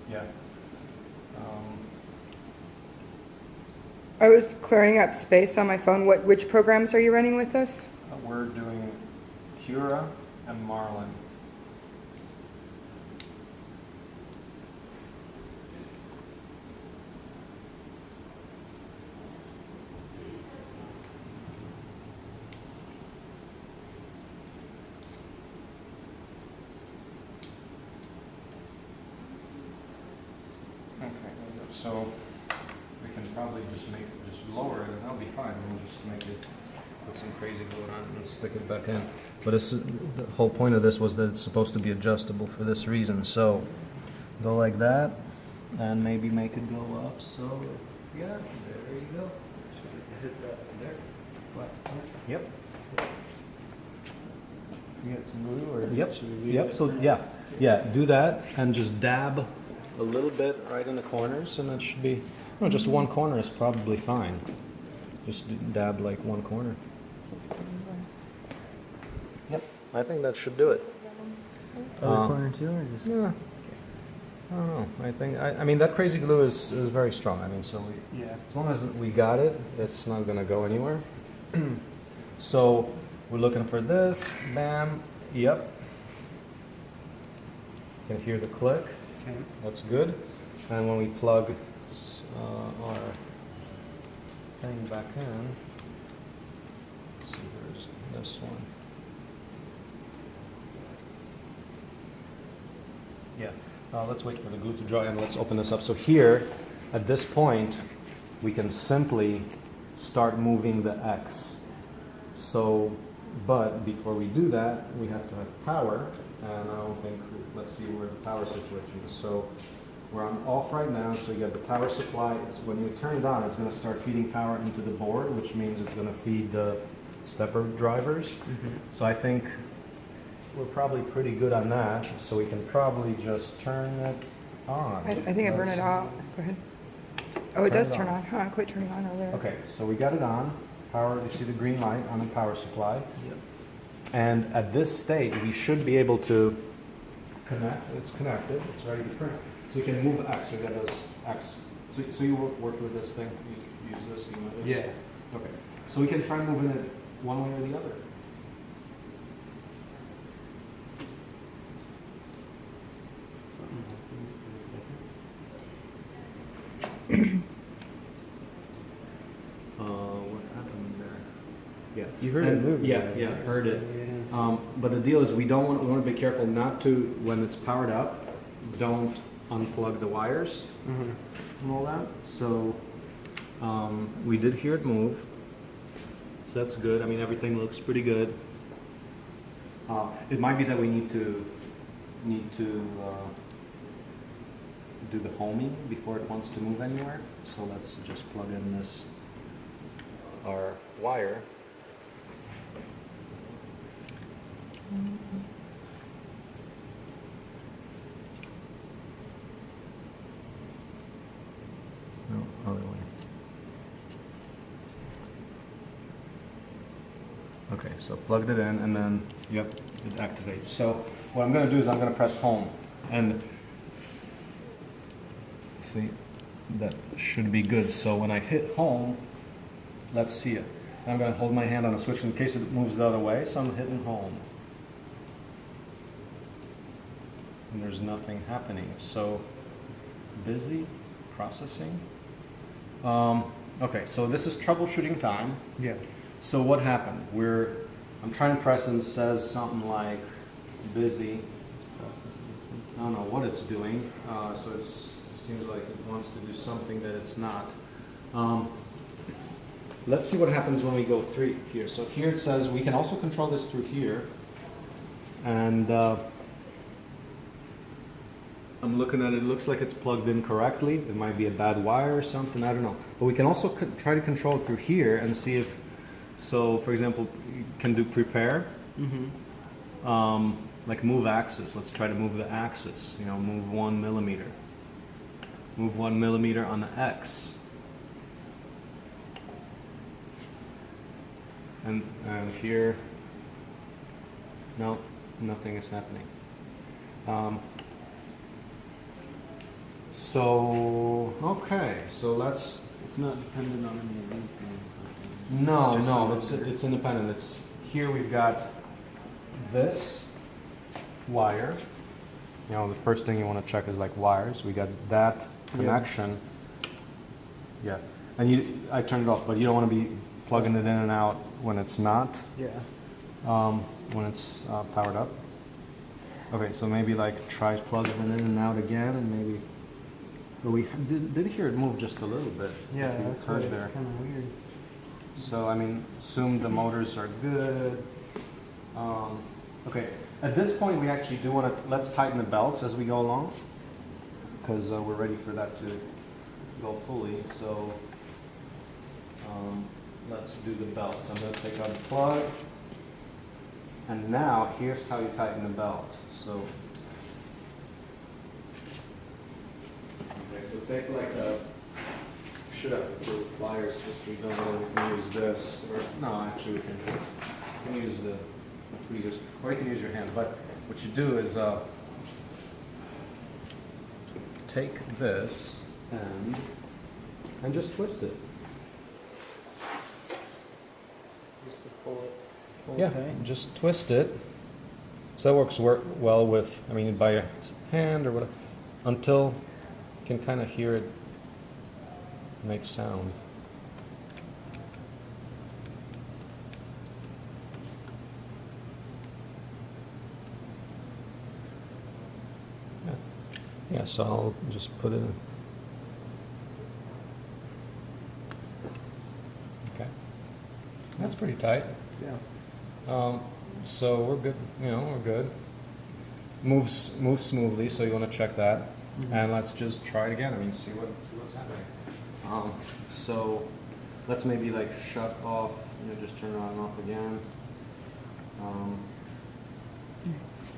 Yeah. Um, I was clearing up space on my phone. Which programs are you running with us? we're doing Cura and Marlin. Okay, so we can probably just lower it and that'll be fine. We'll just make it, put some crazy glue on it and stick it back in. But the whole point of this was that it's supposed to be adjustable for this reason. So go like that and maybe make it go up. So yeah, there you go. Should hit that there. What? Yep. You got some glue, or Yep. should we leave Yep. it So for now? yeah, do that and just dab a little bit right in the corners, and that should be, no, just one corner is probably fine. Just dab like one corner. Yep, I think that should do it. Other corner too, or just? Yeah. I don't know. I mean that crazy glue is very strong. I mean, so Yeah. as long as we got it, it's not gonna go anywhere. So we're looking for this. Bam. Yep. You can hear the click. Okay. That's good. And when we plug our thing back in, let's see, there's this one. Yeah. Let's wait for the glue to dry and let's open this up. So here, at this point, we can simply start moving the X. So, but before we do that, we have to have power. And I don't think, let's see where the power situation is. So we're on off right now, so you got the power supply. It's when you turn it on, it's going to start feeding power into the board, which means it's going to feed the stepper drivers. So I think we're probably pretty good on that. So we can probably just turn it on. I think I burned it off. Go ahead. Oh, it Turn does it turn on. on. Huh, I quit turning on earlier. Okay, so we got it on. Power, you see the green light on the power supply. Yep. And at this state, we should be able to connect. It's connected. It's ready to print. So you can move X. So you got those X. So you work with this thing. You use this. You know this. Yeah. Okay. So we can try moving it one way or the other. Something happened for a second. What happened there? Yeah, You heard it move. Yeah, yeah, heard it. But the deal is, we want to be careful not to, when it's powered up, don't unplug the wires and all that. So we did hear it move, so that's good. I mean, everything looks pretty good. It might be that we need to do the homing before it wants to move anywhere. So let's just plug in our wire. No, other way. Okay, so plugged it in and then, yep, it activates. So what I'm going to do is I'm going to press home and see, that should be good. So when I hit home, let's see it. I'm going to hold my hand on the switch in case it moves the other way, so I'm hitting home. And there's nothing happening. So busy processing. Okay, so this is troubleshooting time. Yeah. So what happened? I'm trying to press and it says something like busy. It's processing. I don't know what it's doing. So it seems like it wants to do something that it's not. Let's see what happens when we go through here. So here it says we can also control this through here. And I'm looking at it, it looks like it's plugged in correctly. It might be a bad wire or something, I don't know. But we can also try to control it through here and see if, so for example, you can do prepare. Like move axis. Let's try to move the axis, move 1 millimeter. Move 1 millimeter on the X. And here, no, nothing is happening. So, okay, so let's, It's not dependent on any of these being. no, just no, the it's, motor. it's independent. It's, here we've got this wire. You know, the first thing you want to check is like wires. We got that connection. Yeah, and I turned it off, but you don't want to be plugging it in and out when it's not, Yeah. when it's powered up. Okay, so maybe like try plugging it in and out again, and maybe. But we did hear it move just a little bit. Yeah, if you that's why heard it's there. kind of weird. So I mean, assume the motors are good. Okay, at this point we actually do want to, let's tighten the belts as we go along, because we're ready for that to go fully. So let's do the belts. I'm going to take out the plug, and now here's how you tighten the belt. So okay, so take like a, should have put pliers if we don't know, we can use this, or no, actually we can use the tweezers, or you can use your hand. But what you do is take this and just twist it. Just to pull it. Pull Yeah, it tight. just twist it. So that works well with, I mean, by your hand or whatever, until you can kind of hear it make sound. Yeah, so I'll just put it in. Okay. That's pretty tight. Yeah. So we're good, you know, we're good. Moves smoothly, so you want to check that. Mhm. And let's just try it again. I mean, see what's happening. So let's maybe like shut off, you know, just turn it on and off again.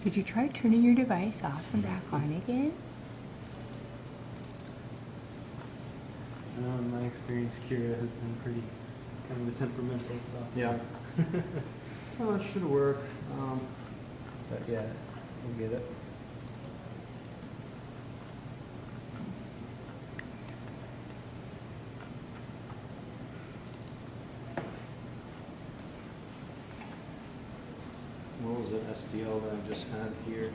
Did you try turning your device off and back on again? I know in my experience, Kira has been pretty kind of a temperamental software. Yeah. Well, it should work. But yeah, we'll get it. What was the STL that I just had here?